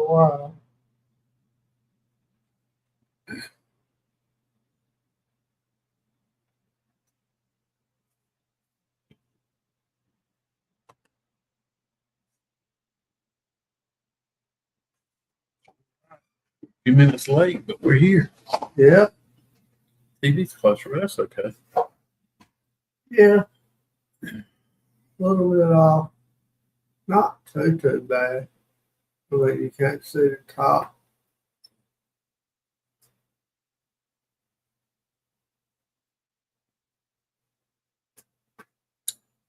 a while. A few minutes late, but we're here. Yeah, TV's closer, but that's okay. yeah. A little bit off. Not too bad. But you can't see the top.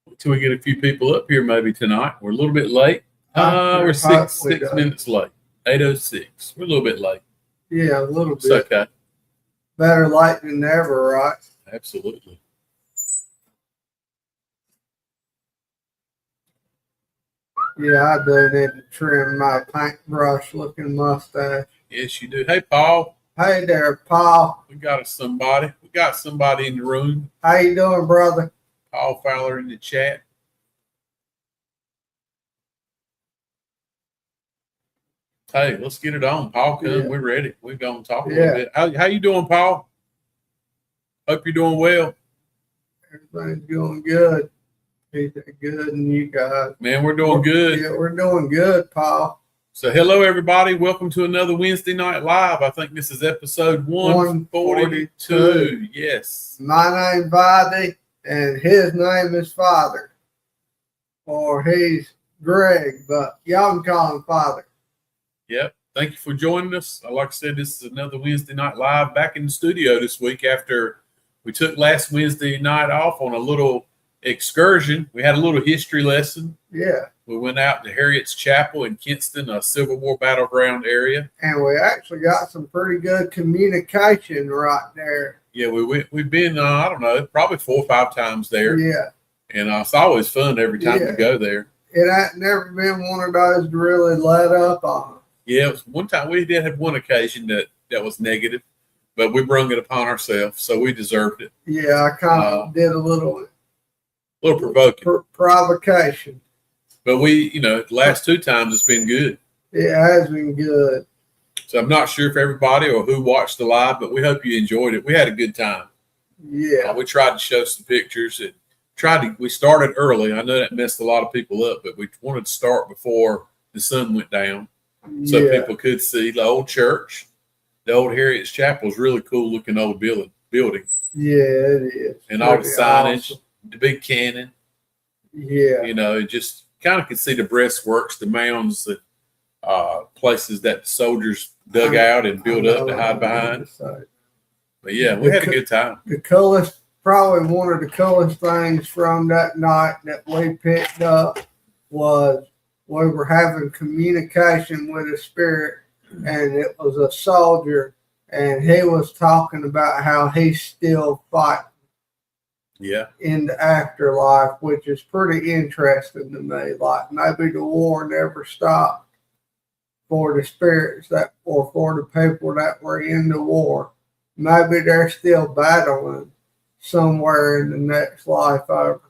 Until we get a few people up here maybe tonight. We're a little bit late. We're six minutes late. 8:06. We're a little bit late. Yeah, a little It's bit. okay. Better late than never, right? Absolutely. Yeah, I do need to trim my paintbrush looking mustache. Yes, you do. Hey, Paul. Hey there, Paul. We got somebody. We got somebody in the room. How you doing, brother? Paul Fowler in the chat. Hey, let's get it on. Paul, come. Yeah. We're ready. We're going to talk a little bit. How you doing, Paul? Hope you're doing well. Everything's going good. Good, and you guys? Man, we're doing good. Yeah, we're doing good, Paul. So, hello, everybody. Welcome to another Wednesday Night Live. I think this is episode 142. Yes. My name's Vadi, and his name is Father. Or he's Greg, but y'all can call him Father. Yep. Thank you for joining us. Like I said, this is another Wednesday Night Live back in the studio this week after we took last Wednesday night off on a little excursion. We had a little history lesson. Yeah. We went out to Harriet's Chapel in Kinston, a Civil War battleground area. And we actually got some pretty good communication right there. Yeah, we've been, I don't know, probably 4 or 5 times there. Yeah. And it's always fun every time we go there. It ain't never been one of those to really let up on. Yeah, it was one time we did have one occasion that was negative, but we brung it upon ourselves, so we deserved it. Yeah, I kind of did a little provoking. Provocation. But the last 2 times it's been good. It has been good. So I'm not sure if everybody or who watched the live, but we hope you enjoyed it. We had a good time. Yeah. We tried to show some pictures. We started early. I know that messed a lot of people up, but we wanted to start before the sun went down so people could see the old church. The old Harriet's Chapel is really cool looking old building. Yeah, it is. And all the signage, awesome. The big cannon. Yeah. It just kind of could see the breastworks, the mounds, the places that the soldiers dug out and built up to hide behind. But yeah, we had a good time. The coolest, probably one of the coolest things from that night that we picked up was we were having communication with a spirit, and it was a soldier, and he was talking about how he's still fighting. Yeah. In the afterlife, which is pretty interesting to me. Like maybe the war never stopped for the spirits or for the people that were in the war. Maybe they're still battling somewhere in the next life over.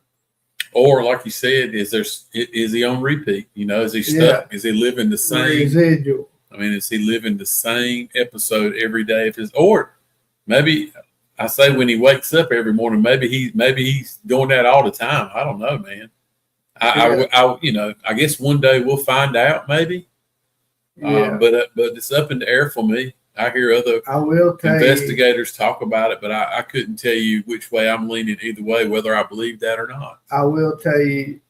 Or like you said, is he on repeat? Is he stuck? Yeah. Is he living the same residual? I mean, is he living the same episode every day of his? Or maybe I say when he wakes up every morning, maybe he's doing that all the time. I don't know, man. I guess one day we'll find out, maybe. Yeah. But it's up in the air for me. I hear other investigators talk about it, but I couldn't tell you which way I'm leaning either way, whether I believe that or not. I will tell you,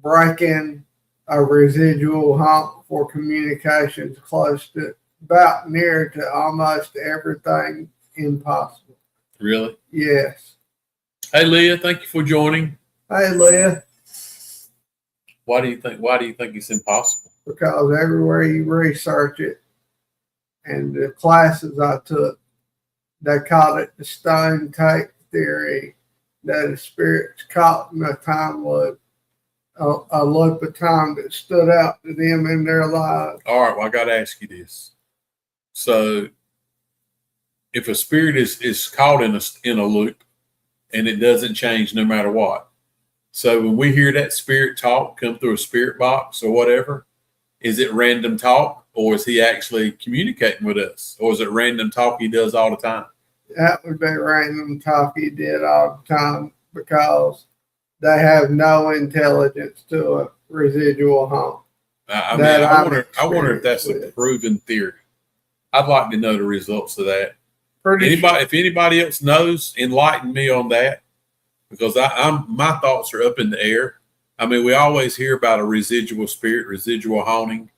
breaking a residual hump for communications close to about near to almost everything impossible. Really? Yes. Hey, Leah, thank you for joining. Hey, Leah. Why do you think it's impossible? Because everywhere you research it, and the classes I took, they called it the stone tape theory, that a spirit's caught in a time loop, a loop of time that stood out to them in their lives. All right, well, I got to ask you this. So, if a spirit is caught in a loop and it doesn't change no matter what, so when we hear that spirit talk come through a spirit box or whatever, Is it random talk, or is he actually communicating with us, or is it random talk he does all the time? That would be random talk he did all the time because they have no intelligence to a residual haunt. I mean, I wonder if that's a proven theory. I'd like to know the results of that. If anybody else knows, enlighten me on that, because my thoughts are up in the air. I mean, we always hear about a residual spirit, residual haunting,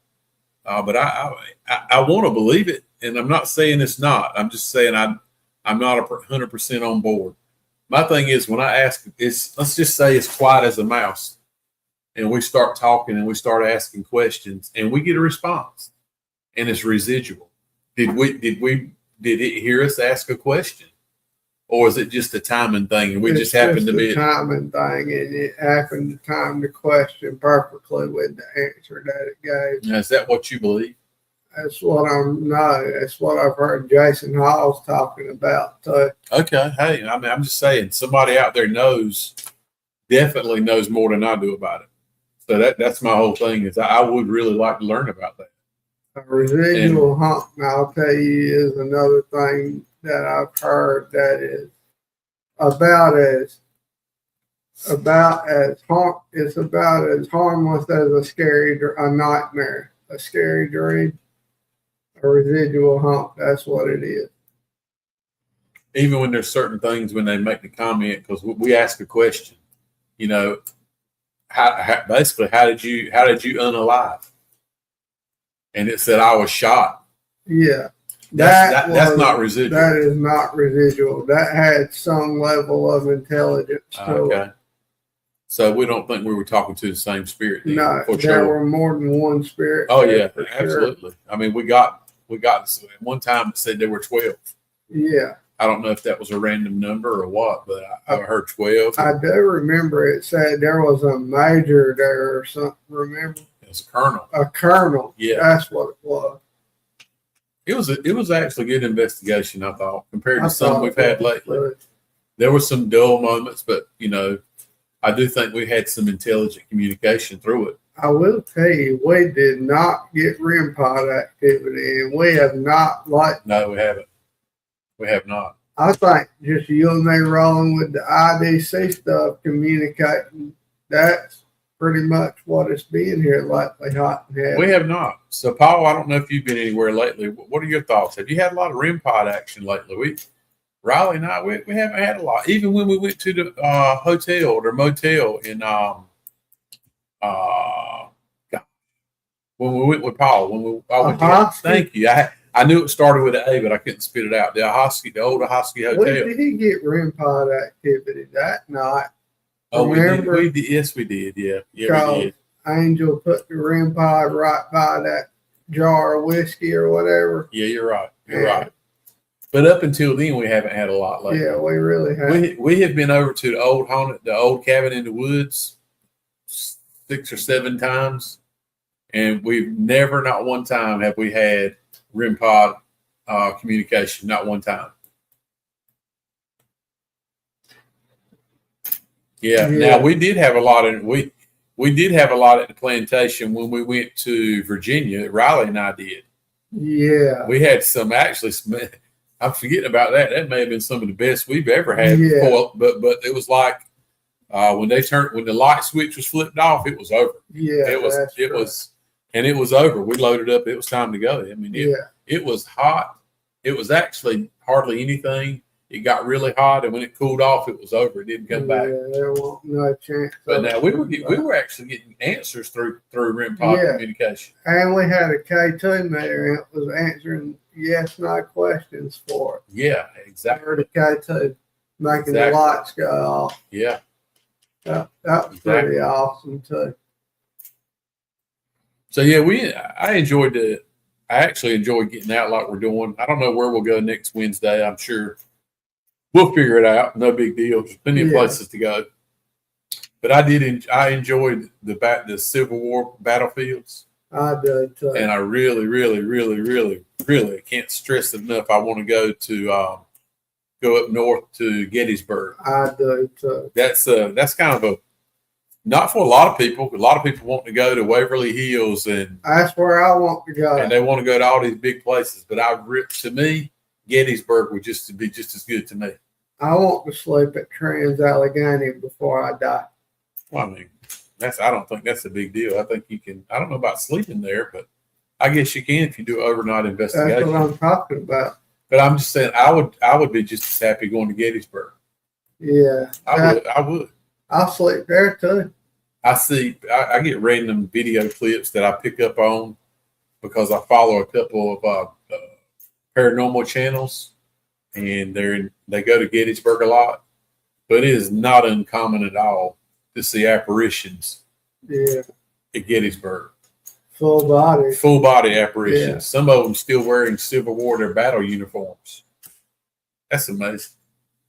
but I want to believe it, and I'm not saying it's not. I'm just saying I'm not 100% on board. My thing is, when I ask, let's just say it's quiet as a mouse, and we start talking and we start asking questions, and we get a response, and it's residual. Did it hear us ask a question? Or is it just a timing thing, and we just happened to be a timing thing, and it happened to time the question perfectly with the answer that it gave? Now, is that what you believe? That's what That's what I've heard Jason Hall's talking about too. Okay, hey, I mean, I'm just saying, somebody out there definitely knows more than I do about it. So that's my whole thing. Is I would really like to learn about that. A residual haunt, I'll tell you, is another thing that I've heard that is about as harmless as a nightmare, a scary dream, a residual haunt. That's what it is. Even when there's certain things when they make the comment, because we ask a question, basically how did you unalive? And it said I was shot. Yeah. That's not residual. That is not residual. That had some level of intelligence to it. So we don't think we were talking to the same spirit. No, there were more than one spirit. Oh yeah, absolutely. Sure. I mean, we got one time it said there were 12. Yeah. I don't know if that was a random number or what, but I heard 12. I do remember it said there was a major there or something. Remember? It was a colonel. A colonel. Yeah, that's what it was. It was actually a good investigation, I thought, compared to some we've had lately. There were some dull moments, but I do think we had some intelligent communication through it. I will tell you, we did not get REM pod activity, and we have not No, we haven't. We have not. I think just you and me rolling with the IDC stuff, communicating, that's pretty much what it's been here lately, hot and heavy. We have not. So, Paul, I don't know if you've been anywhere lately. What are your thoughts? Have you had a lot of REM pod action lately? Riley and I, we haven't had a lot. Even when we went to the hotel or motel in when we went with Paul, thank you. I knew it started with an A, but I couldn't spit it out. The old Ahoskie Hotel. We did get REM pod activity that night. Oh, we did. Yes, we did. Yeah, we did. Angel put the REM pod right by that jar of whiskey or whatever. Yeah, you're right. You're right. But up until then, we haven't had a lot lately. Yeah, we really have. We have been over to the old cabin in the woods 6 or 7 times, and we've never, not one time, have we had REM pod communication. Not one time. Yeah. Now we did have a lot at the plantation when we went to Virginia. Riley and I did. Yeah. We had some actually. I'm forgetting about that. That may have been some of the best we've ever had before. But it was like when the light switch was flipped off, it was over. Yeah. It was over. We loaded up. It was time to go. I mean, it was hot. It was actually hardly anything. It got really hot, and when it cooled off, it was over. It didn't come back. There wasn't no chance. But now we were actually getting answers through REM pod communication. And we had a K2 meter, and it was answering yes/no questions for it. Yeah, exactly. The K2 making the lights go off. Yeah, that was pretty awesome too. So I actually enjoyed getting out like we're doing. I don't know where we'll go next Wednesday. I'm sure we'll figure it out. No big deal. There's plenty of places to go. But I enjoyed the Civil War battlefields. I did too. And I really, really, really, really, really can't stress it enough. I want to go go up north to Gettysburg. I do too. That's kind of Not for a lot of people. A lot of people want to go to Waverly Hills and That's where I want to go. they want to go to all these big places. But to me, Gettysburg would be just as good to me. I want to sleep at Trans Allegheny before I die. Well, I mean, I don't think that's a big deal. I think you can. I don't know about sleeping there, but I guess you can if you do overnight investigation. That's what I'm talking about. But I'm just saying, I would be just as happy going to Gettysburg. Yeah, I would. I'll sleep there too. I get random video clips that I pick up on because I follow a couple of paranormal channels, and they go to Gettysburg a lot. But it is not uncommon at all to see apparitions. Yeah, at Gettysburg. Full body apparitions. Yeah. Some of them still wearing Civil War their battle uniforms. That's amazing.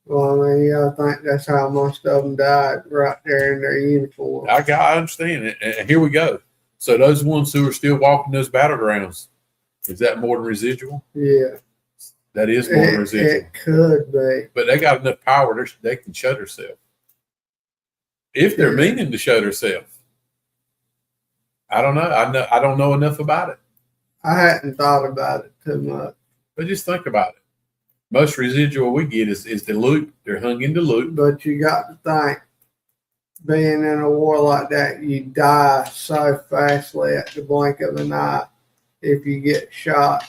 Well, I mean, I think that's how most of them died, right there in their uniform. I understand it. And here we go. So those ones who are still walking those battlegrounds, is that more than residual? Yeah. That is more than residual. It could be. But they got enough power, they can show themselves. If they're meaning to show themselves. I don't know. I don't know enough about it. I hadn't thought about it too much. But just think about it. Most residual we get is the loop. They're hung in the loop. But you got to think, being in a war like that, you die so fastly at the blink of an eye if you get shot,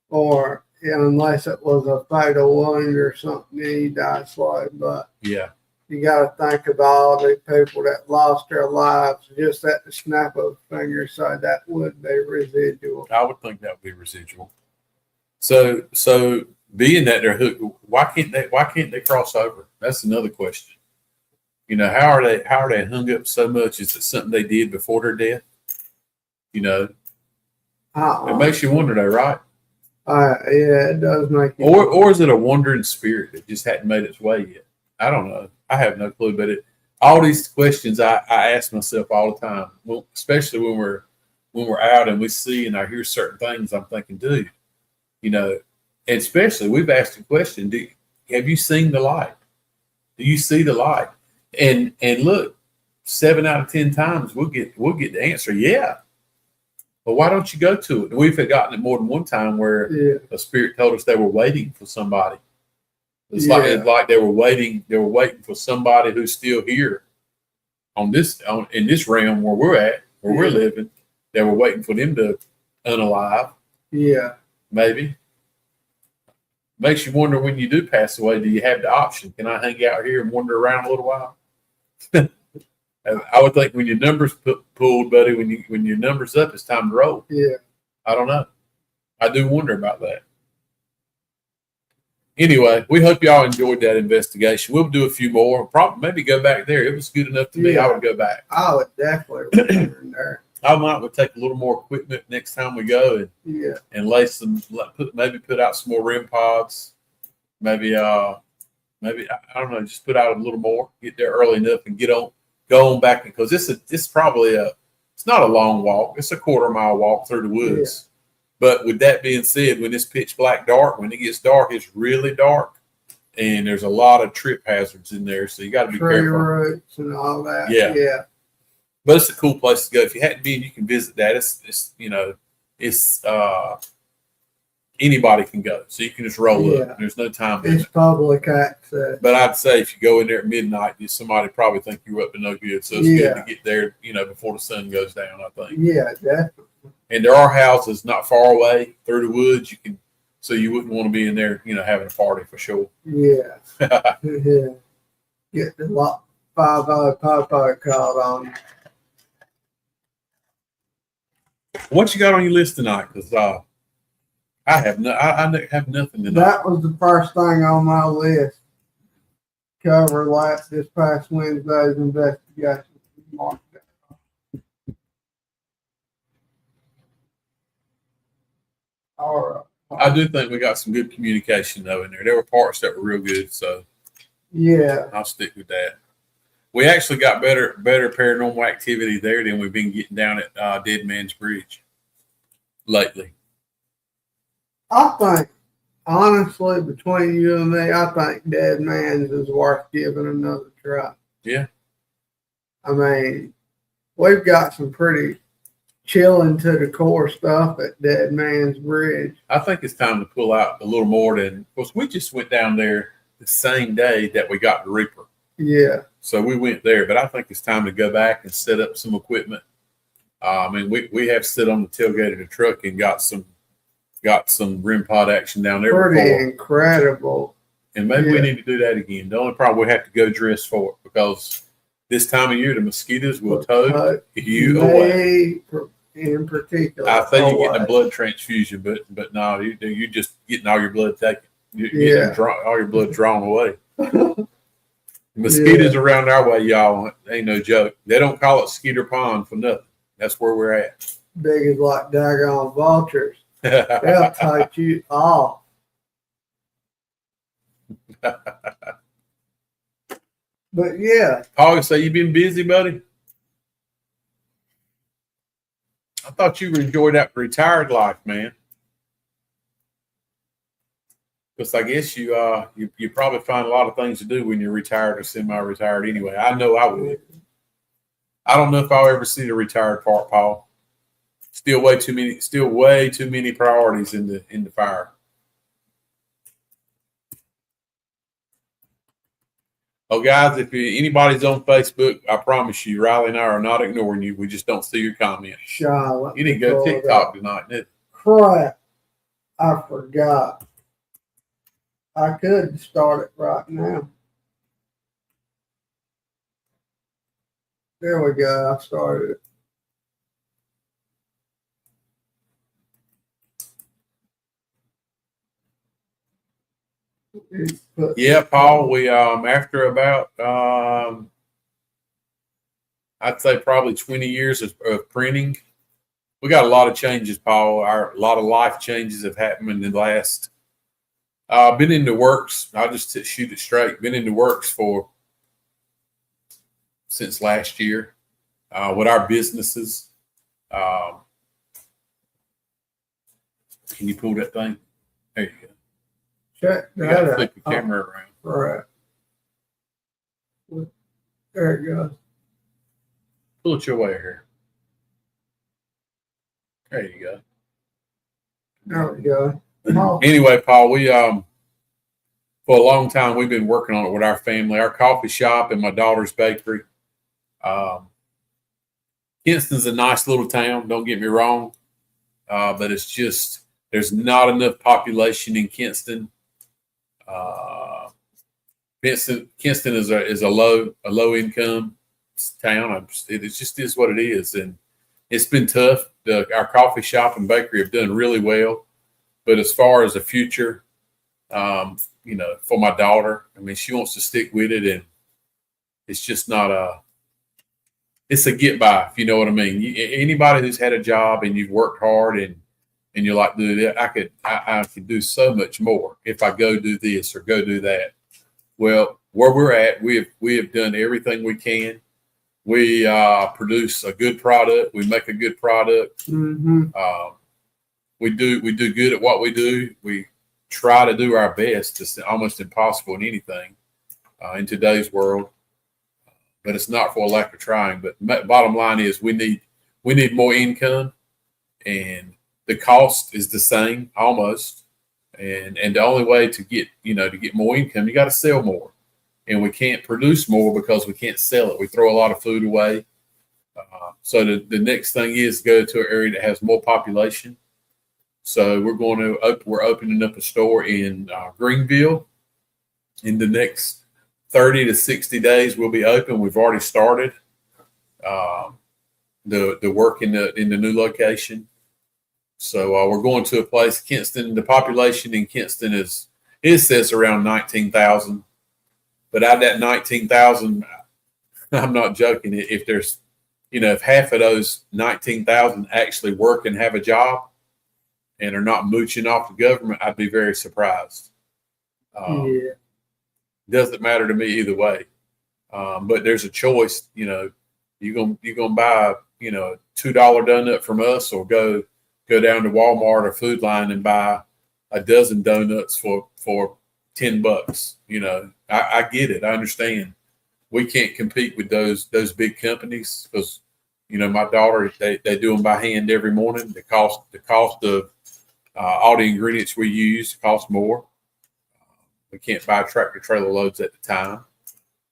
or unless it was a fatal wound or something, then you die slow. But yeah, you got to think about all the people that lost their lives just at the snap of a finger. So that would be residual. I would think that would be residual. So being that they're hooked, why can't they cross over? That's another question. You know, how are they hung up so much? Is it something they did before their death? You know, it makes you wonder, though, right? Yeah, it does make you. Or is it a wandering spirit that just hadn't made its way yet? I don't know. I have no clue. But all these questions I ask myself all the time. Well, especially when we're out and we see and I hear certain things, I'm thinking, dude, you know. And especially, we've asked the question: have you seen the light? Do you see the light? And look, 7 out of 10 times we'll get the answer, yeah. But why don't you go to it? We've gotten it more than one time where a spirit told us they were waiting for somebody. It's like they were waiting for somebody who's still here in this realm where we're at, where we're living. They were waiting for them to unalive. Yeah, maybe. Makes you wonder, when you do pass away, do you have the option? Can I hang out here and wander around a little while? I would think when your number's pulled, buddy, when your number's up, it's time to roll. Yeah. I don't know. I do wonder about that. Anyway, we hope y'all enjoyed that investigation. We'll do a few more. Probably maybe go back there. It was good enough to me. I would go back. I would definitely return there. I would take a little more equipment next time we go and lay maybe put out some more REM pods. Maybe I don't know, just put out a little more, get there early enough and go on back, because it's probably it's not a long walk. It's a 1/4 mile walk through the woods. Yeah. But with that being said, when it's pitch black dark, when it gets dark, it's really dark, and there's a lot of trip hazards in there, so you got to be careful. Roots and all that. Yeah. But it's a cool place to go. If you hadn't been, you can visit that. It's anybody can go, so you can just roll up. There's no time limit. It's public access. But I'd say if you go in there at midnight, somebody probably think you're up to no good. So it's good to get there, before the sun goes down, I think. Yeah, definitely. And there are houses not far away through the woods. So you wouldn't want to be in there, having a party for sure. Yeah. Yeah. Get the lot 5 Papa called on. What you got on your list tonight? Because I have nothing tonight. That was the first thing on my list. Cover this past Wednesday's investigation. All right. I do think we got some good communication though in there. There were parts that were real good, so I'll stick with that. We actually got better paranormal activity there than we've been getting down at Dead Man's Bridge lately. I think, honestly, between you and me, I think Dead Man's is worth giving another try. Yeah. I mean, we've got some pretty chilling to the core stuff at Dead Man's Bridge. I think it's time to pull out a little more than, of course, we just went down there the same day that we got the Reaper. Yeah. So we went there, but I think it's time to go back and set up some equipment. We have sit on the tailgate of the truck and got some rim pod action down there. Pretty before. incredible. And maybe we need to do that again. The only problem, we have to go dress for it because this time of year the mosquitoes will tote you away. In particular, I think you're getting a blood transfusion, but no, you just getting all your blood taken. You're getting all your blood drawn away. Mosquitoes around our way, y'all, ain't no joke. They don't call it Skeeter Pond for nothing. That's where we're at. Big as like daggone vultures. They'll take you off. But yeah. Paul, say you been busy, buddy? I thought you enjoyed that retired life, man. Because I guess you probably find a lot of things to do when you're retired or semi-retired anyway. I know I would. I don't know if I'll ever see the retired part, Paul. Still way too many priorities in the fire. Oh, guys, if anybody's on Facebook, I promise you, Riley and I are not ignoring you. We just don't see your comments. Sean, you didn't go TikTok tonight, did you? Crap. I forgot. I could start it right now. There we go. I started it. Yeah, Paul, we after about I'd say probably 20 years of printing, we got a lot of changes, Paul. A lot of life changes have happened in the last been in the works. I'll just shoot it straight. Been in the works since last year with our businesses. Can you pull that thing? There you go. Check You that got to out. flip the camera around. Right. There it goes. Pull it your way here. There you go. There we go. Oh. Anyway, Paul, we for a long time we've been working on it with our family, our coffee shop and my daughter's bakery. Kinston's a nice little town, don't get me wrong, but it's just there's not enough population in Kinston. Kinston is a low income town. It just is what it is, and it's been tough. Our coffee shop and bakery have done really well, but as far as the future, for my daughter, I mean, she wants to stick with it, and it's just not it's a get by, if you know what I mean. Anybody who's had a job and you've worked hard and you're like, dude, I could do so much more if I go do this or go do that. Well, where we're at, we have done everything we can. We produce a good product. We make a good product. Mm-hmm. We do good at what we do. We try to do our best. It's almost impossible in anything in today's world, but it's not for a lack of trying. But bottom line is we need more income, and the cost is the same almost. And the only way to get more income, you got to sell more. And we can't produce more because we can't sell it. We throw a lot of food away. So the next thing is go to an area that has more population. So we're opening up a store in Greenville. In the next 30 to 60 days, we'll be open. We've already started the work in the new location. So we're going to a place, Kinston. The population in Kinston it says around 19,000. But out of that 19,000, I'm not joking. If there's, if half of those 19,000 actually work and have a job and are not mooching off the government, I'd be very surprised. Doesn't matter to me either way. But there's a choice. You're gonna buy $2 donut from us, or go down to Walmart or Food Line and buy a dozen donuts for $10. I get it. I understand. We can't compete with those big companies because My daughter, they do them by hand every morning. The cost of all the ingredients we use costs more. We can't buy tractor trailer loads at the time.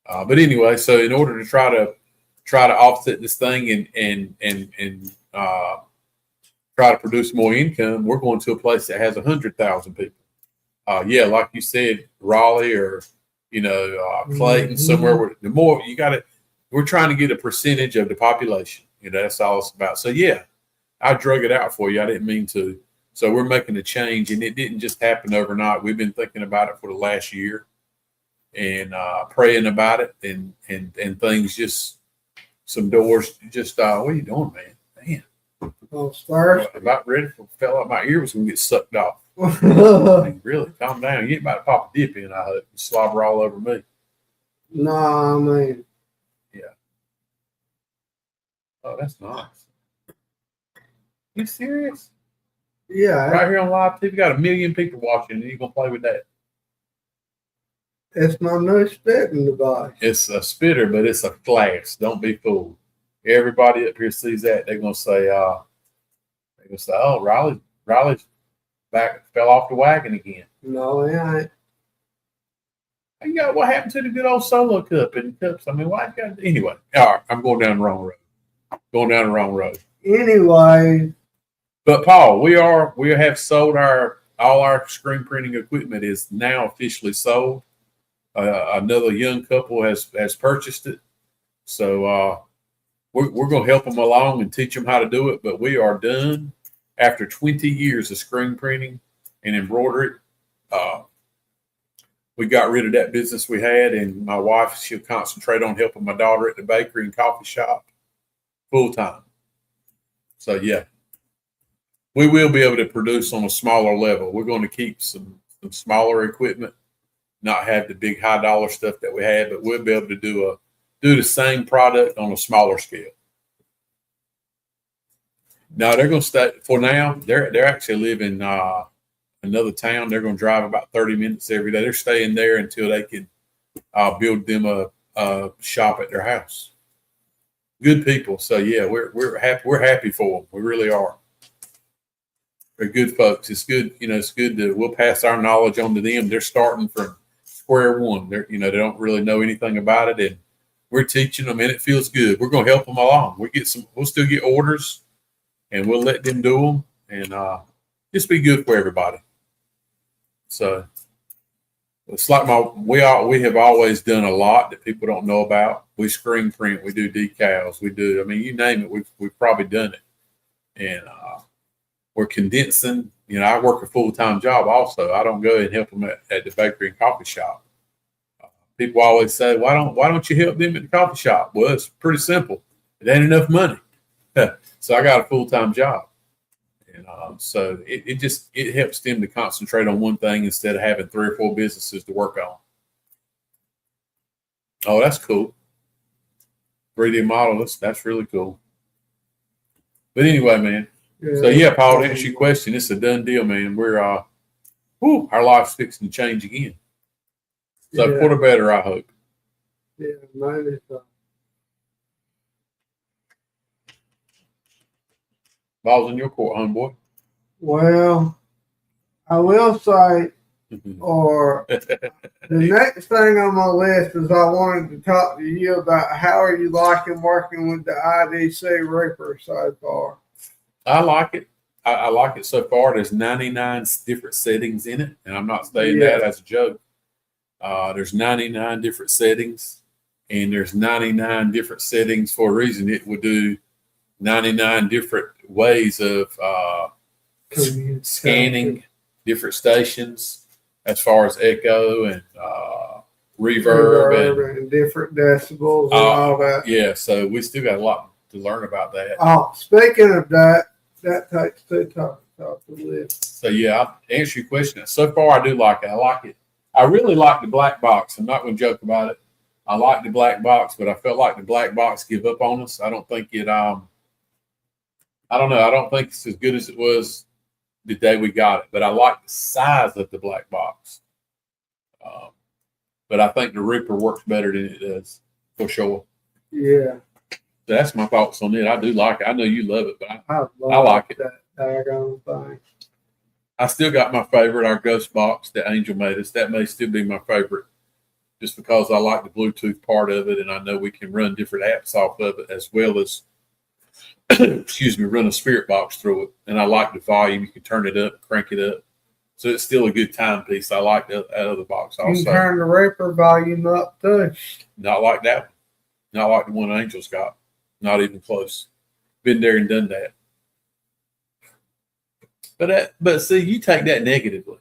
But anyway, so in order to try to offset this thing and try to produce more income, we're going to a place that has 100,000 people. Like you said, Raleigh or Clayton, somewhere where the more you got to. We're trying to get a percentage of the population. That's all it's about. So yeah, I drug it out for you. I didn't mean to. So we're making a change, and it didn't just happen overnight. We've been thinking about it for the last year, and praying about it, and things just some doors just. What are you doing, man? Oh, stars. About ready for felt like my ear was gonna get sucked off. Really, calm down. You ain't about to pop a dip in. I hope and slobber all over me. Nah, man. Yeah. Oh, that's nice. You serious? Yeah. Right here on live TV, got 1 million people watching, and you gonna play with that? It's my new spitting device. It's a spitter, but it's a flask. Don't be fooled. Everybody up here sees that, they're gonna say, "Oh, Riley's back fell off the wagon again." No, it ain't. What happened to the good old solo cup and cups? I mean, why you got anyway? All right, I'm going down the wrong road. Anyway. But Paul, we have sold all our screen printing equipment is now officially sold. Another young couple has purchased it, so we're going to help them along and teach them how to do it. But we are done after 20 years of screen printing and embroidery. We got rid of that business we had, and my wife, she'll concentrate on helping my daughter at the bakery and coffee shop full time. So yeah, we will be able to produce on a smaller level. We're going to keep some smaller equipment, not have the big high dollar stuff that we had, but we'll be able to do the same product on a smaller scale. Now they're going to stay for now. They're actually living another town. They're going to drive about 30 minutes every day. They're staying there until they can build them a shop at their house. Good people. So yeah, we're happy. We're happy for them. We really are. They're good folks. It's good. It's good that we'll pass our knowledge on to them. They're starting from square one. They don't really know anything about it, and we're teaching them, and it feels good. We're going to help them along. We'll still get orders, and we'll let them do them, and just be good for everybody. So it's like we have always done a lot that people don't know about. We screen print, we do decals, we do. I mean, you name it, we've probably done it, and we're condensing. I work a full-time job also. I don't go and help them at the bakery and coffee shop. People always say, "Why don't you help them at the coffee shop?" Well, it's pretty simple. It ain't enough money, so I got a full-time job. So it helps them to concentrate on one thing instead of having 3 or 4 businesses to work on. Oh, that's cool. 3D model, that's really cool. But anyway, man. Yeah. So yeah, Paul, to answer your question, it's a done deal, man. We're our life's fixing to change again. So for the better, I hope. Yeah, mine is. Ball's in your court, homeboy. Well, I will say, or the next thing on my list is I wanted to talk to you about how are you liking working with the IDC Reaper so far? I like it. I like it so far. There's 99 different settings in it, and I'm not saying that as a joke. There's 99 different settings, and there's 99 different settings for a reason. It will do 99 different ways of scanning different stations as far as echo and reverb and different decibels and all that. Yeah, so we still got a lot to learn about that. Oh, speaking of that takes 2 talks off the list. So yeah, I'll answer your question. So far, I do like it. I like it. I really like the black box. I'm not going to joke about it. I like the black box, but I felt like the black box give up on us. I don't think it. I don't know. I don't think it's as good as it was the day we got it. But I like the size of the black box. But I think the Reaper works better than it does, for sure. Yeah. That's my thoughts on it. I do like it. I know you love it, but I like it. That daggone thing. I still got my favorite, our ghost box that Angel made us. That may still be my favorite, just because I like the Bluetooth part of it, and I know we can run different apps off of it, as well as, excuse me, run a spirit box through it. And I like the volume. You can turn it up, crank it up. So it's still a good timepiece. I like that other box also. You can turn the Reaper volume up too. Not like that one. Not like the one Angel's got. Not even close. Been there and done that. But see, you take that negatively.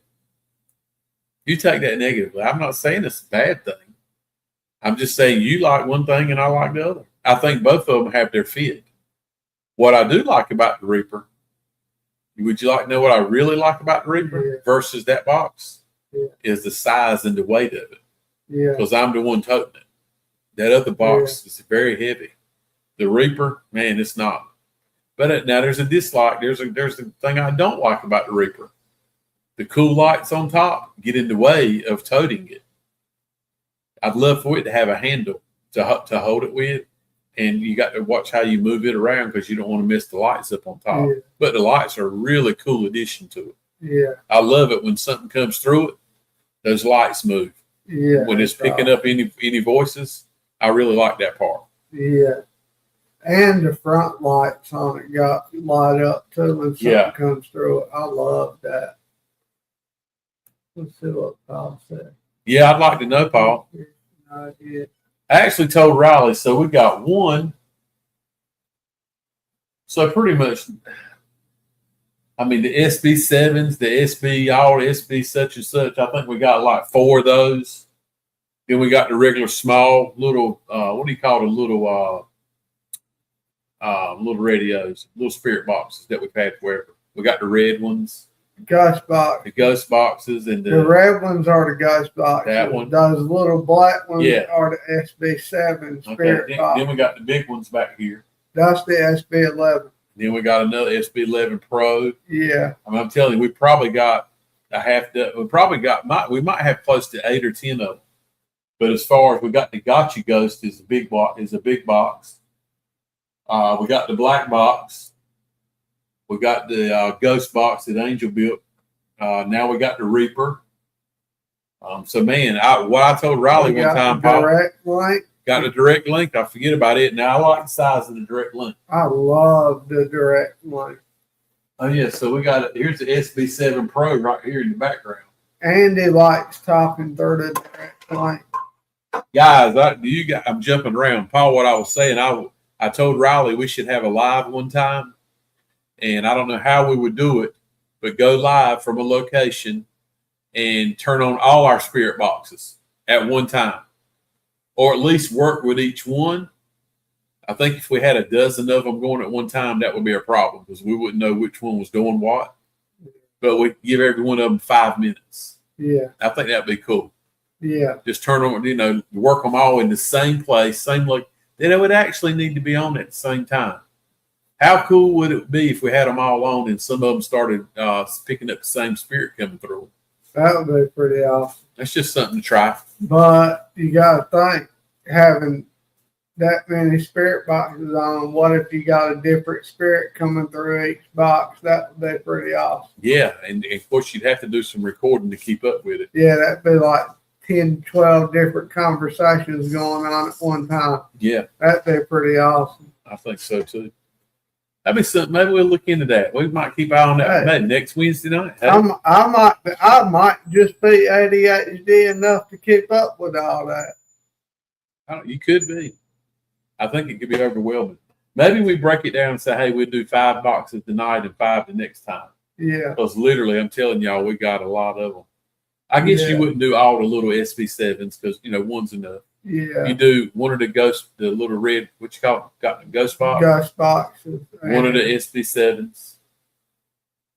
You take that negatively. I'm not saying it's a bad thing. I'm just saying you like one thing and I like the other. I think both of them have their fit. What I do like about the Reaper, would you like to know what I really like about the Reaper versus that box? Yeah. Is the size and the weight of it. Yeah. Because I'm the one toting it. That other box is very heavy. The Reaper, man, it's not. But now there's a dislike. There's the thing I don't like about the Reaper. The cool lights on top get in the way of toting it. I'd love for it to have a handle to hold it with, and you got to watch how you move it around because you don't want to miss the lights up on top. Yeah. But the lights are a really cool addition to it. Yeah, I love it when something comes through it. Those lights move. Yeah, when it's picking up any voices, I really like that part. Yeah. And the front lights on it got light up too when something comes through it. I love that. Let's see what Paul said. Yeah, I'd like to know, Paul. I actually told Riley, so we got one. So pretty much, I mean, the SB7s, the SB, all the SB such and such, I think we got like 4 of those. Then we got the regular small little, what do you call it, little radios, little spirit boxes that we've had forever. We got the red ones. Ghost box. The ghost boxes and the red ones are the ghost boxes. That one. Those little black ones are the SB7 spirit box. Then we got the big ones back here. That's the SB11. Then we got another SB11 Pro. Yeah. I mean, I'm telling you, we probably got a half. We might have close to 8 or 10 of them. But as far as we got the Gotcha Ghost is a big box. We got the black box. We got the ghost box that Angel built. Now we got the Reaper. So man, what I told Riley one time, direct link. Got the direct link. I forget about it. Now I like the size of the direct link. I love the direct link. Oh yeah, so we got here's the SB7 Pro right here in the background. Andy likes talking through the direct link. Guys, I'm jumping around. Paul, what I was saying, I told Riley we should have a live one time. And I don't know how we would do it, but go live from a location and turn on all our spirit boxes at one time, or at least work with each one. I think if we had a dozen of them going at one time, that would be a problem because we wouldn't know which one was doing what. But we give every one of them 5 minutes. Yeah. I think that'd be cool. Yeah. Just turn on, work them all in the same place, same look. Then it would actually need to be on at the same time. How cool would it be if we had them all on and some of them started picking up the same spirit coming through? That would be pretty awesome. That's just something to try. But you got to think, having that many spirit boxes on, what if you got a different spirit coming through each box? That would be pretty awesome. Yeah, and of course you'd have to do some recording to keep up with it. Yeah, that'd be like 10, 12 different conversations going on at one time. Yeah. That'd be pretty awesome. I think so too. That'd be something. Maybe we'll look into that. We might keep an eye on that maybe next Wednesday night. Hey. I might just be ADHD enough to keep up with all that. You could be. I think it could be overwhelming. Maybe we break it down and say, hey, we'll do 5 boxes tonight and 5 the next time. Yeah. Because literally, I'm telling y'all, we got a lot of them. I guess you wouldn't do all the little SB7s because, one's enough. Yeah. You do one of the the little red, what you call it, got the ghost box. Ghost boxes. One of the SB7s.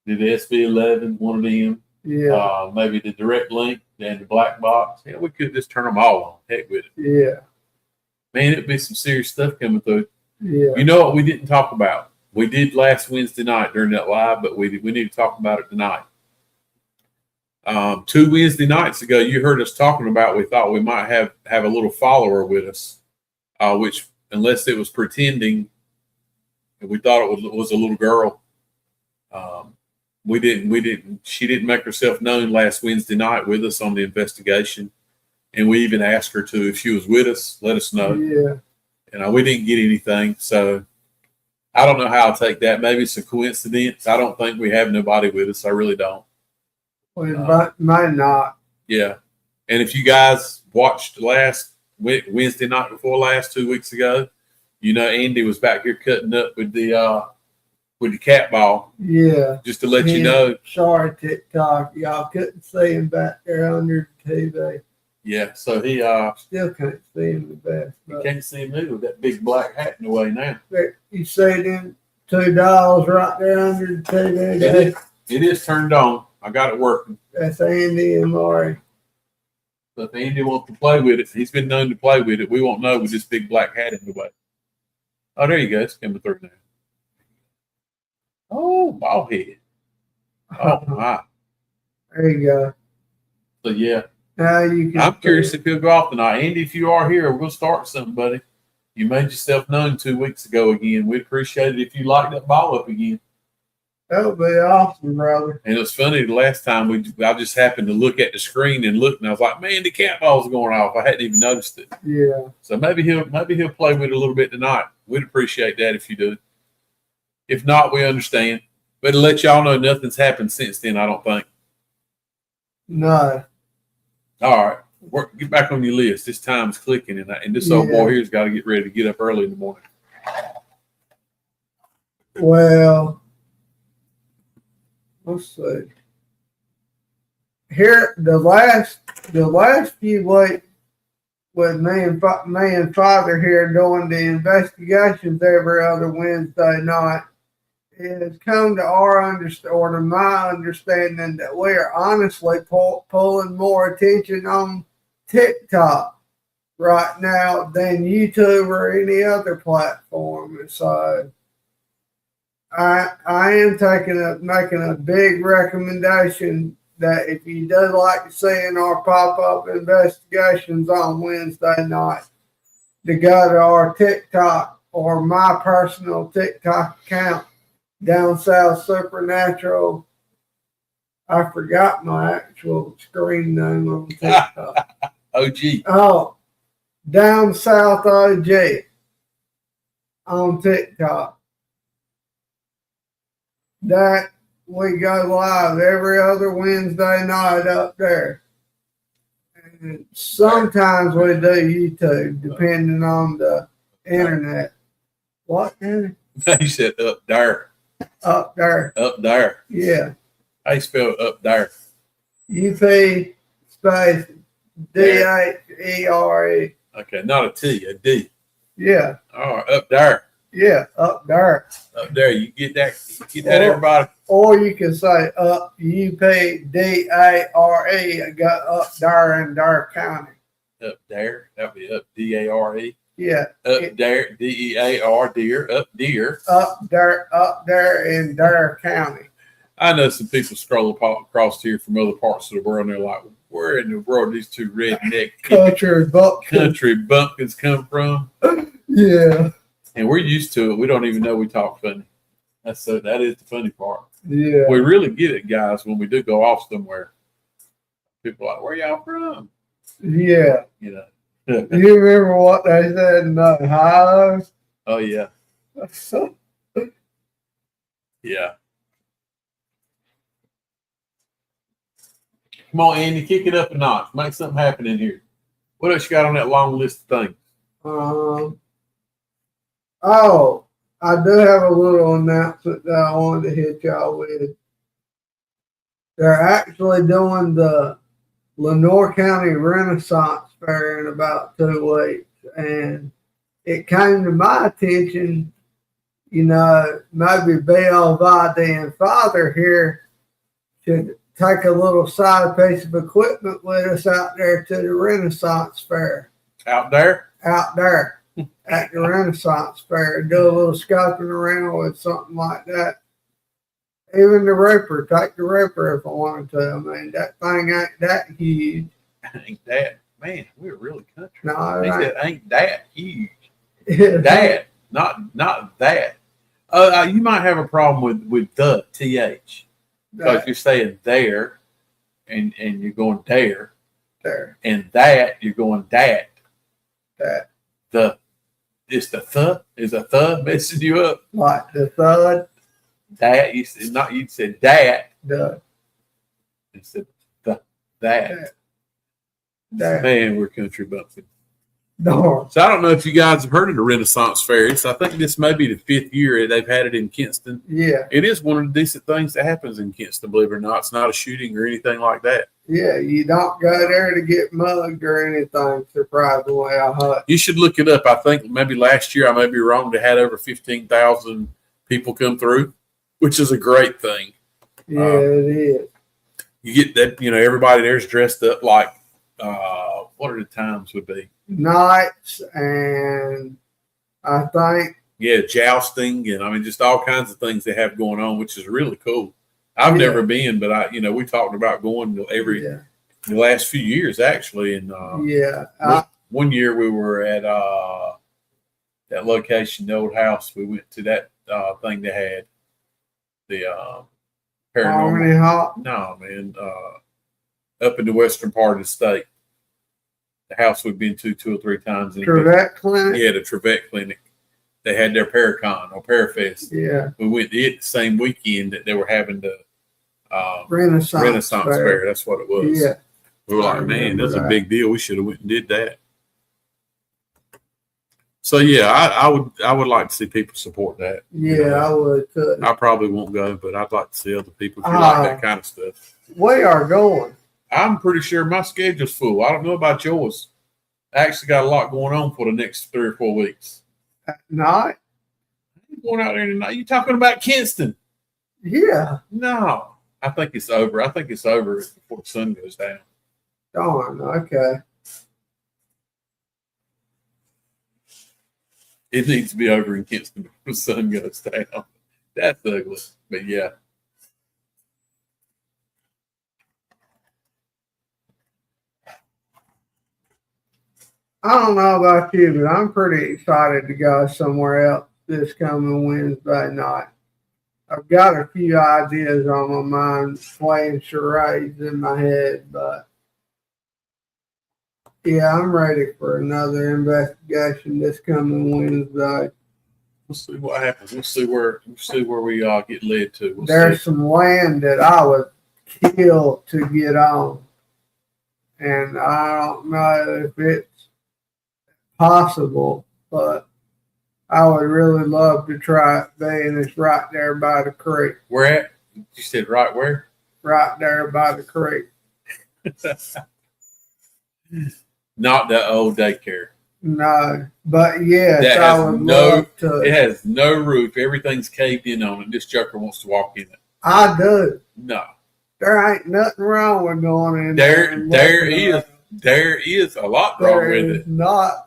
Do the SB11, one of them. Yeah. Maybe the direct link and the black box. Yeah, we could just turn them all on. Heck with it. Yeah. Man, it'd be some serious stuff coming through. Yeah. You know what we didn't talk about? We did last Wednesday night during that live, but we need to talk about it tonight. 2 Wednesday nights ago, you heard us talking about we thought we might have a little follower with us, which unless it was pretending, and we thought it was a little girl. We didn't. She didn't make herself known last Wednesday night with us on the investigation, and we even asked her to, if she was with us, let us know. Yeah. And we didn't get anything, so I don't know how I'll take that. Maybe it's a coincidence. I don't think we have nobody with us. I really don't. Well, might not. Yeah. And if you guys watched last Wednesday night before last, 2 weeks ago, Andy was back here cutting up with the cat ball. Yeah. Just to let you know. Sorry, TikTok. Y'all couldn't see him back there under the TV. Yeah. So he still can't see him the best. You can't see him either with that big black hat in the way now. You see them $2 right there under the TV? It is turned on. I got it working. That's Andy and Maury. So if Andy wants to play with it, he's been known to play with it. We won't know with this big black hat in the way. Oh, there you go. It's coming through now. Oh, ball head. Oh, my. There you go. So, yeah. Now you can. I'm curious if he'll go off tonight. Andy, if you are here, we'll start something, buddy. You made yourself known 2 weeks ago again. We'd appreciate it if you light that ball up again. That would be awesome, brother. And it was funny, the last time I just happened to look at the screen and look, and I was like, man, the cat ball's going off. I hadn't even noticed it. Yeah. So maybe he'll play with it a little bit tonight. We'd appreciate that if you do. If not, we understand. But to let y'all know, nothing's happened since then, I don't think. No. All right. Get back on your list. This time's clicking, and this old boy here's got to get ready to get up early in the morning. Well, let's see. Here, the last few weeks with me and Father here doing the investigations every other Wednesday night, it has come to to my understanding that we are honestly pulling more attention on TikTok right now than YouTube or any other platform. And so I am making a big recommendation that if you do like seeing our pop-up investigations on Wednesday night, to go to our TikTok or my personal TikTok account, Down South Supernatural. I forgot my actual screen name on TikTok. OG. Oh, Down South OG on TikTok. That we go live every other Wednesday night up there. And sometimes we do YouTube, depending on the internet. What, Danny? You said up there. Up there. Up there. Yeah. How you spell up there? UP space DHERE. Okay, not a T, a D. Yeah. All right, up there. Yeah, up there. Up there. You get that, everybody? Or you can say up UPDARE, got up there in Dare County. Up there. That'd be up DARE. Yeah. Up there, DEAR, deer, up deer. Up there in Dare County. I know some people scroll across here from other parts of the world, and they're like, where in the world these two redneck country bumpkins come from? Yeah. And we're used to it. We don't even know we talk funny. That is the funny part. Yeah. We really get it, guys, when we do go off somewhere. People are like, where y'all from? Yeah. You know. You remember what they said in the highs? Oh, yeah. Yeah. Come on, Andy, kick it up a notch. Make something happen in here. What else you got on that long list of things? Oh, I do have a little announcement that I wanted to hit y'all with. They're actually doing the Lenoir County Renaissance Fair in about 2 weeks. And it came to my attention, maybe Bill, Vadi, and Father here should take a little side piece of equipment with us out there to the Renaissance Fair. Out there? Out there at the Renaissance Fair. Do a little scoping around with something like that. Even the Reaper. Take the Reaper if I wanted to. I mean, that thing ain't that huge. Ain't that. Man, we're really country. No, Ain't that huge. That, not that. You might have a problem with the th because you're saying there, and you're going there, and that you're going that. The it's the is a messing you up. Like the thud. That you said not you said that. The Instead of that. Man, we're country bumping. Darn. So I don't know if you guys have heard of the Renaissance Fairies. I think this may be the 5th year they've had it in Kinston. Yeah. It is one of the decent things that happens in Kinston, believe it or not. It's not a shooting or anything like that. Yeah, you don't go there to get mugged or anything, surprisingly, I heard. You should look it up. I think maybe last year, I may be wrong, they had over 15,000 people come through, which is a great thing. Yeah, it is. You get that, everybody there's dressed up like, what are the times would be? Knights and I think. Yeah, jousting and just all kinds of things they have going on, which is really cool. I've never been, but we talked about going the last few years actually. And one year we were at that location, the old house. We went to that thing they had, the paranormal. No, man, up in the western part of the state. The house we've been to 2 or 3 times. Trevette Clinic? Yeah, the Trevette Clinic. They had their Paracon or Parafest. Yeah. We went to it the same weekend that they were having the Renaissance Fair. That's what it was. Yeah. We were like, man, that's a big deal. We should have went and did that. So yeah, I would like to see people support that. Yeah, I would too. I probably won't go, but I'd like to see other people if you like that kind of stuff. We are going. I'm pretty sure my schedule's full. I don't know about yours. I actually got a lot going on for the next 3 or 4 weeks. Night? I'm going out there tonight. You talking about Kinston? Yeah. No. I think it's over. I think it's over before the sun goes down. Darn, okay. It needs to be over in Kinston before the sun goes down. That's ugly. But yeah. I don't know about you, but I'm pretty excited to go somewhere else this coming Wednesday night. I've got a few ideas on my mind, playing charades in my head, but yeah, I'm ready for another investigation this coming Wednesday. We'll see what happens. We'll see where we get led to. There's some land that I would kill to get on, and I don't know if it's possible, but I would really love to try it, being it's right there by the creek. Where at? You said right where? Right there by the creek. Not the old daycare. No, but yes, that I would love to. It has no roof. Everything's caved in on it. This joker wants to walk in it. I do. No. There ain't nothing wrong with going in there. There is a lot wrong with it. Nothing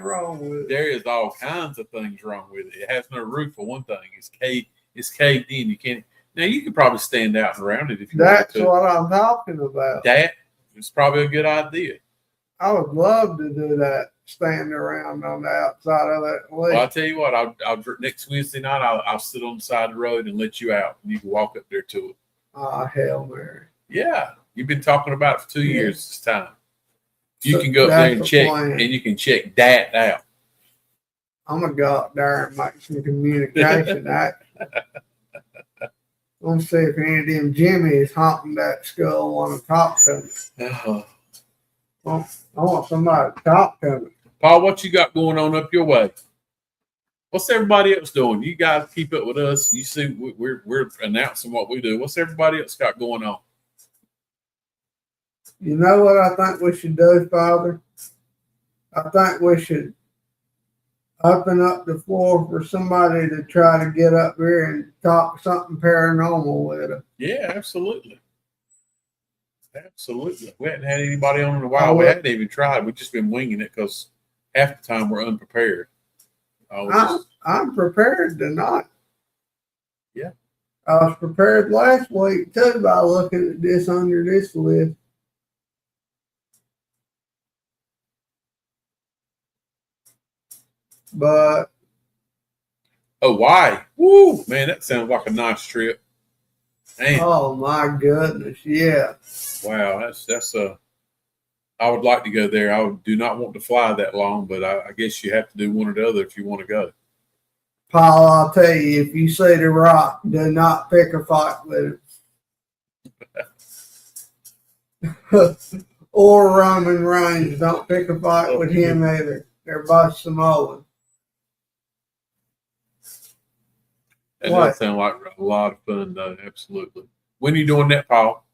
wrong with it. There is all kinds of things wrong with it. It has no roof for one thing. It's caved in. You can't. Now you could probably stand out and around it if you That's want to. what I'm talking about. That is probably a good idea. I would love to do that. Stand around on the outside of that lake. Well, I'll tell you what. I'll next Wednesday night. I'll sit on the side of the road and let you out, and you can walk up there to it. Hail Mary. Yeah, you've been talking about it for 2 years this time. You can go up there and check, and you can check that out. I'm gonna go up there and make some communication. I'm gonna see if any of them Jimmys haunting that skull want to talk to me. I want somebody to talk to me. Paul, what you got going on up your way? What's everybody else doing? You guys keep up with us. You see, we're announcing what we do. What's everybody else got going on? You know what I think we should do, Father? I think we should open up the floor for somebody to try to get up here and talk something paranormal with us. Yeah, absolutely. Absolutely. We hadn't had anybody on in a while. We hadn't even tried. We've just been winging it because half the time we're unprepared. I'm prepared tonight. Yeah. I was prepared last week too by looking at this under this list. But Hawaii. Woo, man, that sounds like a nice trip. Man, oh my goodness, yeah. wow, that's I would like to go there. I do not want to fly that long, but I guess you have to do one or the other if you want to go. Paul, I'll tell you, if you see The Rock, do not pick a fight with him. Or Roman Reigns, don't pick a fight with him either. They're both Samoan. That What? does sound like a lot of fun, though. Absolutely. When are you doing that, Paul?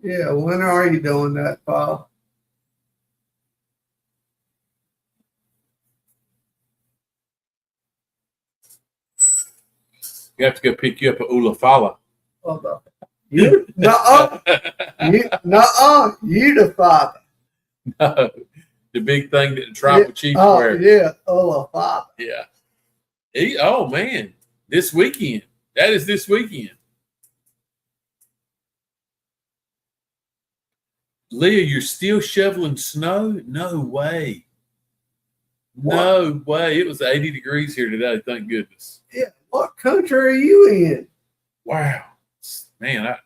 Yeah, when are you doing that, Paul? You have to go pick you up at Ulafala. Hold on. You, nuh-uh. You the father. No, the big thing that the tribal chiefs Oh, wear. yeah, father. Yeah. Oh, man. This weekend. That is this weekend. Leah, you're still shoveling snow? No way. No way. It was 80 degrees here today. Thank goodness. Yeah. What country are you in? Wow. Man,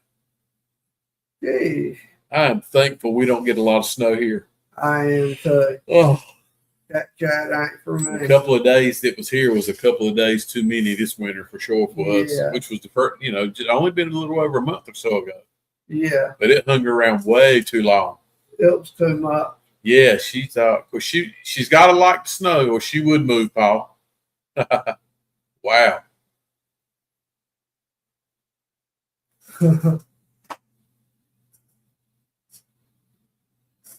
Jeez. I am thankful we don't get a lot of snow here. I am too. Oh, That chat ain't for me. a couple of days that was here was a couple of days too many this winter for sure for us, which was the first, only been a little over a month or so ago. Yeah. But it hung around way too long. It was too much. Yeah, she thought, well, she's got to like the snow or she would move, Paul. Wow. Let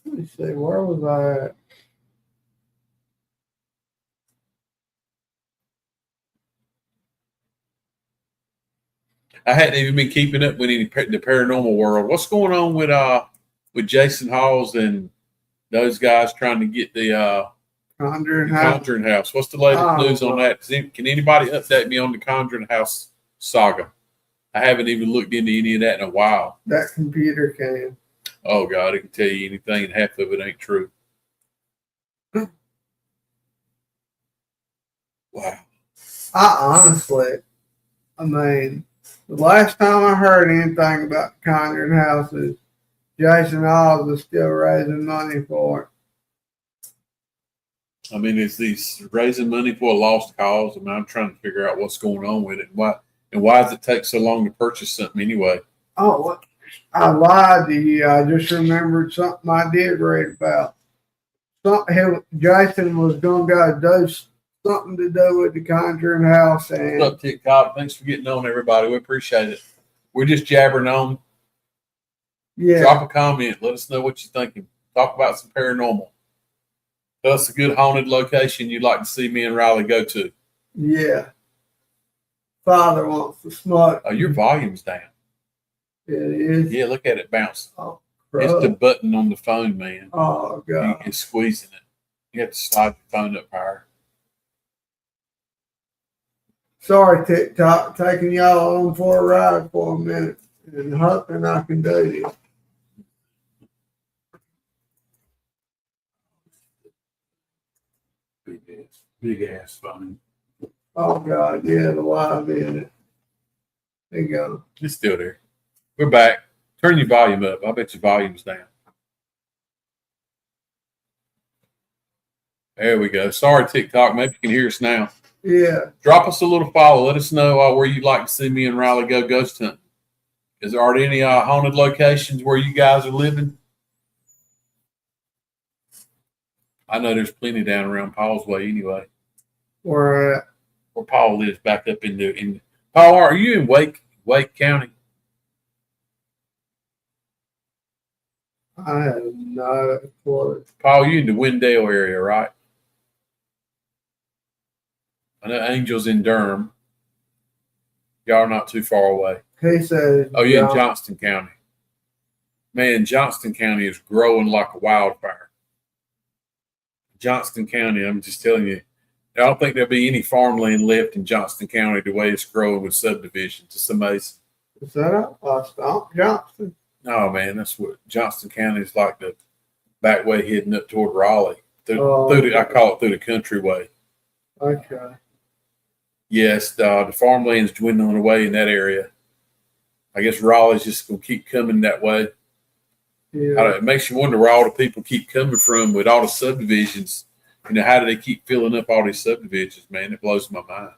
me see, where was I at? I hadn't even been keeping up with the paranormal world. What's going on with Jason Halls and those guys trying to get the Conjuring House? What's the latest news on that? Can anybody update me on the Conjuring House saga? I haven't even looked into any of that in a while. That computer can. Oh, God, it can tell you anything, and half of it ain't true. Wow. The last time I heard anything about Conjuring Houses, Jason Hawes was still raising money for it. I mean, is these raising money for a lost cause? I mean, I'm trying to figure out what's going on with it. And why does it take so long to purchase something anyway? Oh, I lied to you. I just remembered something I did read about. Jason was going to go do something to do with the Conjuring House. And what's up, TikTok? Thanks for getting on, everybody. We appreciate it. We're just jabbering on. Yeah. Drop a comment. Let us know what you're thinking. Talk about some paranormal. Tell us a good haunted location you'd like to see me and Riley go to. Yeah. Father wants to smoke. Oh, your volume's down. It is. Yeah, look at it bounce. Oh, it's the button on the phone, man. Oh, God. You're squeezing it. You have to slide the phone up higher. Sorry, TikTok, taking y'all on for a ride for a minute and hoping I can do this. Big ass phone. Oh, God, yeah, the live in it. There you go. It's still there. We're back. Turn your volume up. I bet your volume's down. There we go. Sorry, TikTok. Maybe you can hear us now. Yeah. Drop us a little follow. Let us know where you'd like to see me and Riley go ghost hunting. Are there any haunted locations where you guys are living? I know there's plenty down around Paul's way anyway. Where Paul lives back up in Paul, are you in Wake County? I have no clue. Paul, you in the Wendell area, right? I know Angel's in Durham. Y'all are not too far away. He says. Oh, you're in Johnston County. Man, Johnston County is growing like a wildfire. Johnston County, I'm just telling you, I don't think there'll be any farmland left in Johnston County the way it's growing with subdivisions. It's amazing. Is that up Johnston? Oh, man, that's what Johnston County is like the back way heading up toward Raleigh, I call it through the countryway. Okay. Yes, the farmland's dwindling away in that area. I guess Raleigh's just going to keep coming that way. Yeah. It makes you wonder where all the people keep coming from with all the subdivisions. How do they keep filling up all these subdivisions, man? It blows my mind.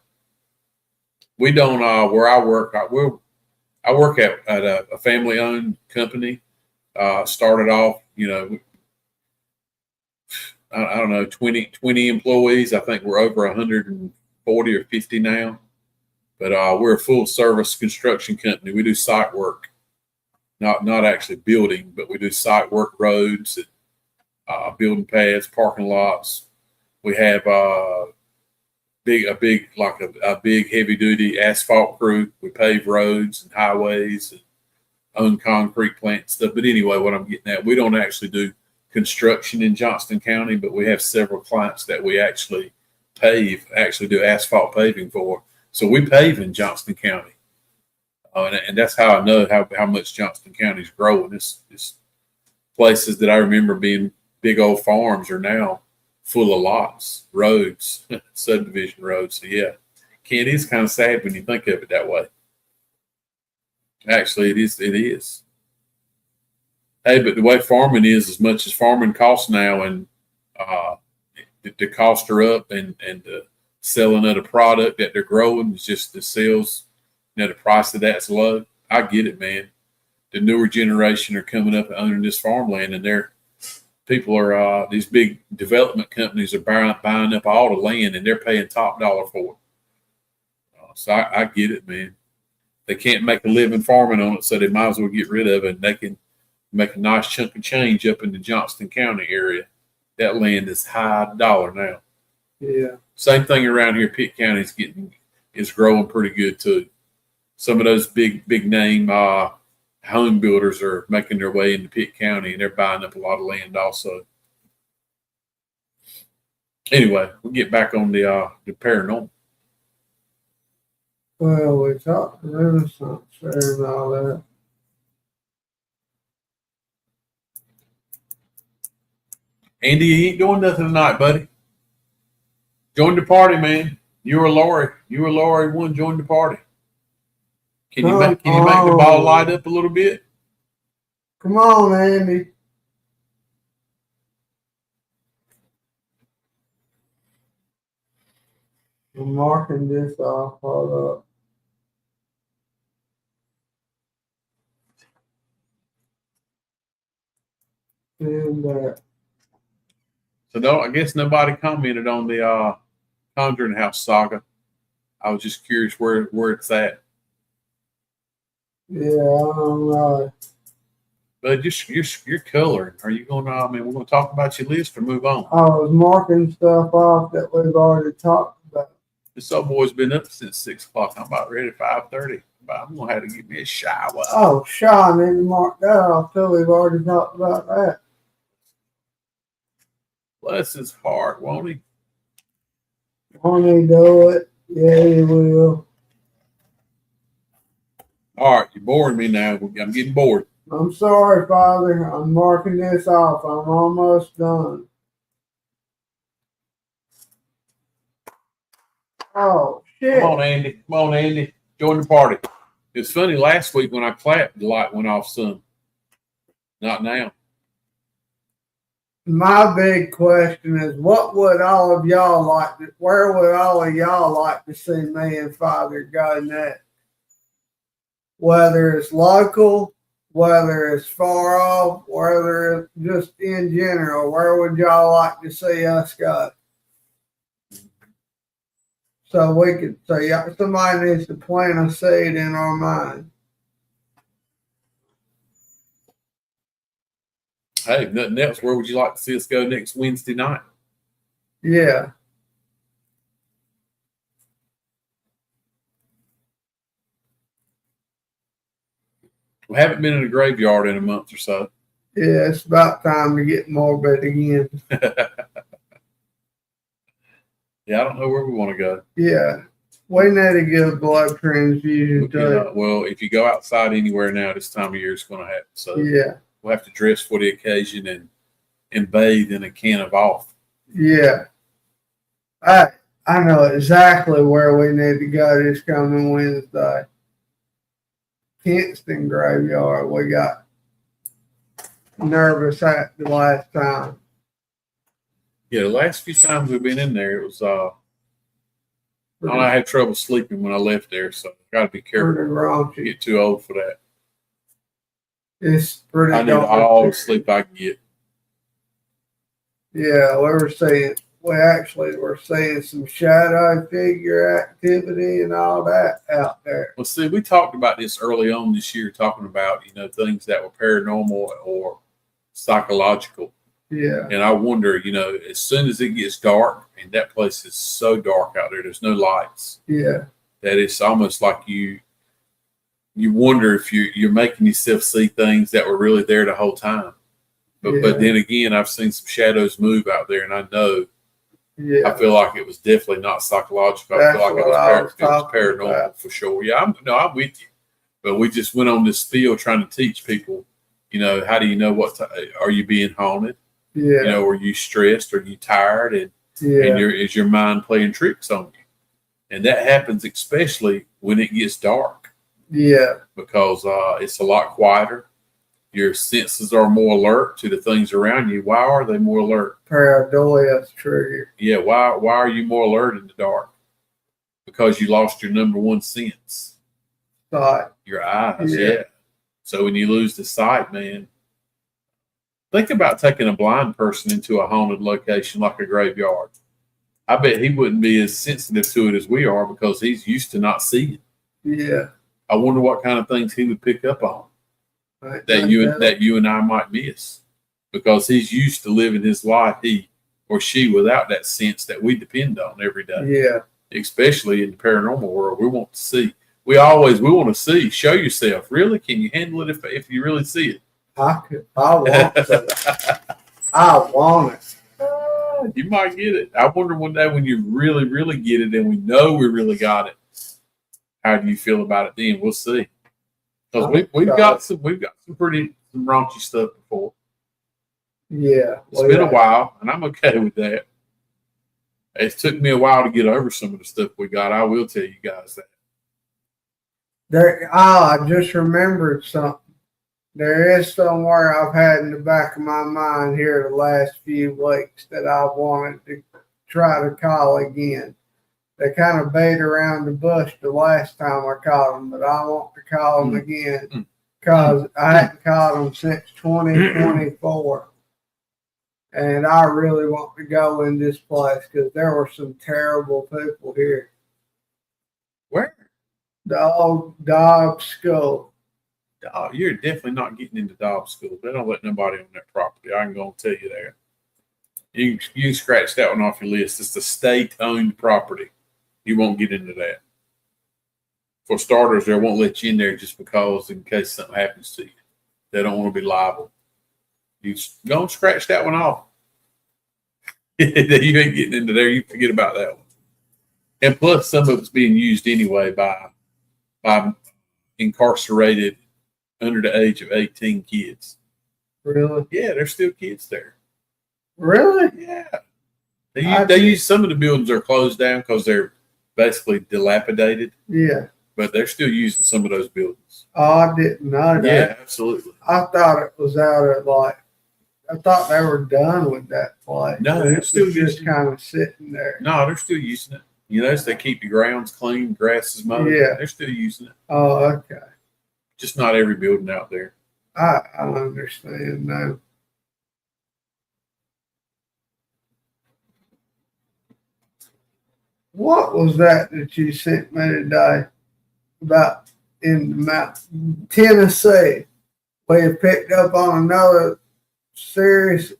We don't, where I work, I work at a family-owned company. Started off, I don't know, 20 employees. I think we're over 140 or 50 now. But we're a full-service construction company. We do site work. Not actually building, but we do site work, roads, building pads, parking lots. We have a big heavy duty asphalt crew. We pave roads and highways and own concrete plant stuff. But anyway, what I'm getting at, we don't actually do construction in Johnston County, but we have several clients that we actually do asphalt paving for. So we pave in Johnston County. And that's how I know how much Johnston County is growing. It's places that I remember being big old farms are now full of lots, roads, subdivision roads. So yeah, Kent, is kind of sad when you think of it that way. Actually, it is. It is. Hey, but the way farming is, as much as farming costs now, and the costs are up, and the selling of the product that they're growing is just the sales. The price of that's low. I get it, man. The newer generation are coming up and owning this farmland, and these big development companies are buying up all the land, and they're paying top dollar for it. So I get it, man. They can't make a living farming on it, so they might as well get rid of it. And they can make a nice chunk of change up in the Johnston County area. That land is high dollar now. Yeah. Same thing around here. Pitt County is growing pretty good too. Some of those big name home builders are making their way into Pitt County, and they're buying up a lot of land also. Anyway, we'll get back on the paranormal. Well, we talked Renaissance fair and all that. Andy, you ain't doing nothing tonight, buddy. Join the party, man. You or Lori one, join the party. Can you make the ball light up a little bit? Come on, Andy. I'm marking this off. Hold up. And So I guess nobody commented on the Conjuring House saga. I was just curious where it's at. Yeah, I don't know. But you're coloring. Are you going to? I mean, we're going to talk about your list or move on. I was marking stuff off that we've already talked about. This old boy's been up since 6 o'clock. I'm about ready at 5:30. But I'm going to have to give me a shower. Oh, Sean, I need to mark that off too. We've already talked about that. Bless his heart, won't he? Won't he do it? Yeah, he will. All right, you're boring me now. I'm getting bored. I'm sorry, Father. I'm marking this off. I'm almost done. Oh, shit. Come on, Andy. Join the party. It's funny, last week when I clapped, the light went off some. Not now. My big question is, where would all of y'all like to see me and Father go next? Whether it's local, whether it's far off, whether it's just in general, where would y'all like to see us go? So somebody needs to plant a seed in our mind. Hey, if nothing else, where would you like to see us go next Wednesday night? Yeah. We haven't been in a graveyard in a month or so. Yeah, it's about time to get morbid again. Yeah, I don't know where we want to go. Yeah. We need to get a blood transfusion too. Well, if you go outside anywhere now, this time of year, it's going to happen. So yeah, we'll have to dress for the occasion and bathe in a can of off. Yeah. I know exactly where we need to go this coming Wednesday. Kingston Graveyard. We got nervous at the last time. Yeah, the last few times we've been in there, it was I had trouble sleeping when I left there, so I got to be careful. Pretty raunchy. Get too old for that. It's pretty. I need all the sleep I can get. Yeah, we actually were seeing some shadow figure activity and all that out there. Well, see, we talked about this early on this year, talking about things that were paranormal or psychological. Yeah. And I wonder, as soon as it gets dark, and that place is so dark out there, there's no lights. Yeah. That it's almost like you wonder if you're making yourself see things that were really there the whole time. But then again, I've seen some shadows move out there, and I know. Yeah. I feel like it was definitely not psychological. I feel like it was paranormal about. For sure. Yeah, I'm with you. But we just went on this field trying to teach people, how do you know are you being haunted? Yeah. Are you stressed? Are you tired? And is your mind playing tricks on you? And that happens especially when it gets dark. Yeah. Because it's a lot quieter. Your senses are more alert to the things around you. Why are they more alert? Pareidolia trigger. Yeah. Why are you more alert in the dark? Because you lost your number one sense. Sight. Your eyes. Yeah. So when you lose the sight, man, think about taking a blind person into a haunted location like a graveyard. I bet he wouldn't be as sensitive to it as we are because he's used to not seeing. Yeah. I wonder what kind of things he would pick up on that you and I might miss because he's used to living his life, he or she, without that sense that we depend on every day. Yeah. Especially in the paranormal world, we want to see. We want to see. Show yourself. Really, can you handle it if you really see it? I want to. I want it. You might get it. I wonder one day when you really, really get it, and we know we really got it. How do you feel about it then? We'll see. Because we've got some pretty raunchy stuff before. Yeah, it's been a while, and I'm okay with that. It took me a while to get over some of the stuff we got. I will tell you guys that. I just remembered something. There is somewhere I've had in the back of my mind here the last few weeks that I wanted to try to call again. They kind of beat around the bush the last time I called them, but I want to call them again because I hadn't called them since 2024. And I really want to go in this place because there were some terrible people here. Where? The old Dobbs School. Oh, you're definitely not getting into Dobbs School. They don't let nobody on that property. I can go and tell you that. You can scratch that one off your list. It's the state-owned property. You won't get into that. For starters, they won't let you in there just because in case something happens to you. They don't want to be liable. You go and scratch that one off. You ain't getting into there. You forget about that one. And plus, some of it's being used anyway by incarcerated under the age of 18 kids. Really? Yeah, there's still kids there. Really? Yeah. They use some of the buildings are closed down because they're basically dilapidated. Yeah. But they're still using some of those buildings. Oh, I didn't know that. Yeah, absolutely. I thought it was out of I thought they were done with that place. No, they're still just kind of sitting there. No, they're still using it. Notice they keep the grounds clean, grass is mowed. Yeah. They're still using it. Oh, okay. Just not every building out there. I understand now. What was that you sent me today about in Tennessee? We have picked up on another serious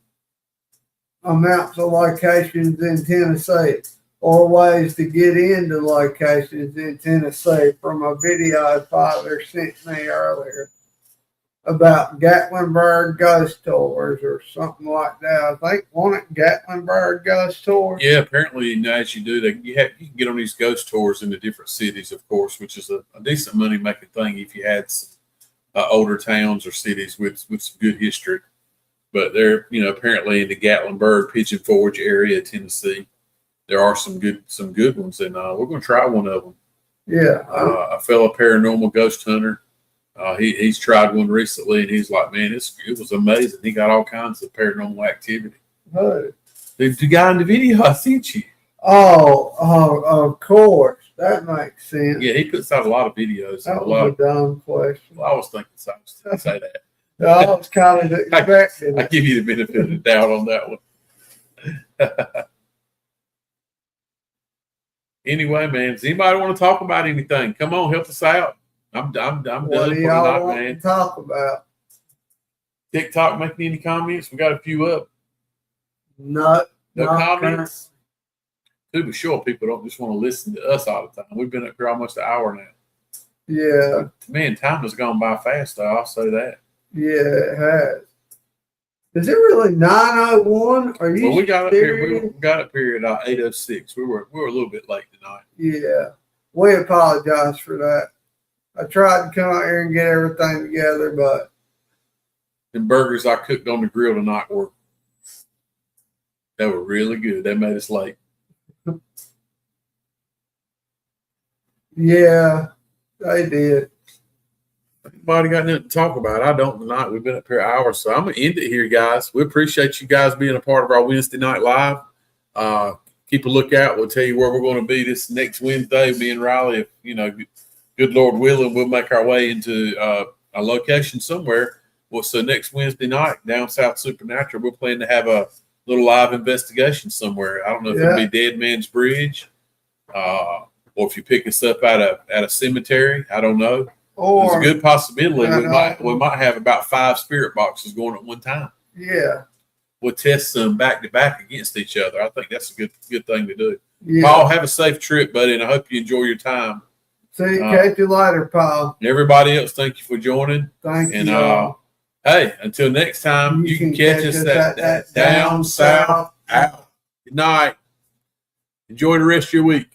amounts of locations in Tennessee or ways to get into locations in Tennessee from a video Father sent me earlier about Gatlinburg ghost tours or something like that. I think wasn't it Gatlinburg ghost tours? Yeah, apparently as you do that, you can get on these ghost tours into different cities, of course, which is a decent money making thing if you had some older towns or cities with some good history. but they're apparently in the Gatlinburg, Pigeon Forge area of Tennessee. There are some good ones, and we're going to try one of them. Yeah, A fellow paranormal ghost hunter. He's tried one recently, and he's like, man, it was amazing. He got all kinds of paranormal activity. hey. The guy in the video I sent you. Oh, of course. That makes sense. Yeah, he puts out a lot of videos. That was a dumb question. Well, I was thinking so. I was going to say that. No, I was kind of expecting I it. give you the benefit of the doubt on that one. Anyway, man, does anybody want to talk about anything? Come on, help us out. I'm done What for do y'all tonight, want man. to talk about? TikTok making any comments? We got a few up. No Comments. To be sure, people don't just want to listen to us all the time. We've been up here almost an hour now. Yeah, Man, time has gone by fast, though. I'll say that. yeah, it has. Is it really 9:01? Are you? Well, we got up here. serious? We got up here at 8:06. We were a little bit late tonight. Yeah, we apologize for that. I tried to come out here and get everything together, but The burgers I cooked on the grill tonight were really good. They made us late. yeah, they did. Anybody got nothing to talk about? I don't tonight. We've been up here hours, so I'm gonna end it here, guys. We appreciate you guys being a part of our Wednesday night live. Keep a lookout. We'll tell you where we're going to be this next Wednesday. Me and Riley, if good Lord willing, we'll make our way into a location somewhere. Well, so next Wednesday night down South Supernatural, we're planning to have a little live investigation somewhere. I don't know if it'll be Dead Man's Bridge, or if you pick us up at a cemetery. I don't know. Or There's a good possibility we might have about 5 spirit boxes going at one time. yeah, We'll test them back to back against each other. I think that's a good thing to do. yeah. Paul, have a safe trip, buddy, and I hope you enjoy your time. See you, catch you later, Paul. And everybody else, thank you for joining. Thank And you. hey, until next time, you can catch us at that down south out. Good night. Enjoy the rest of your week.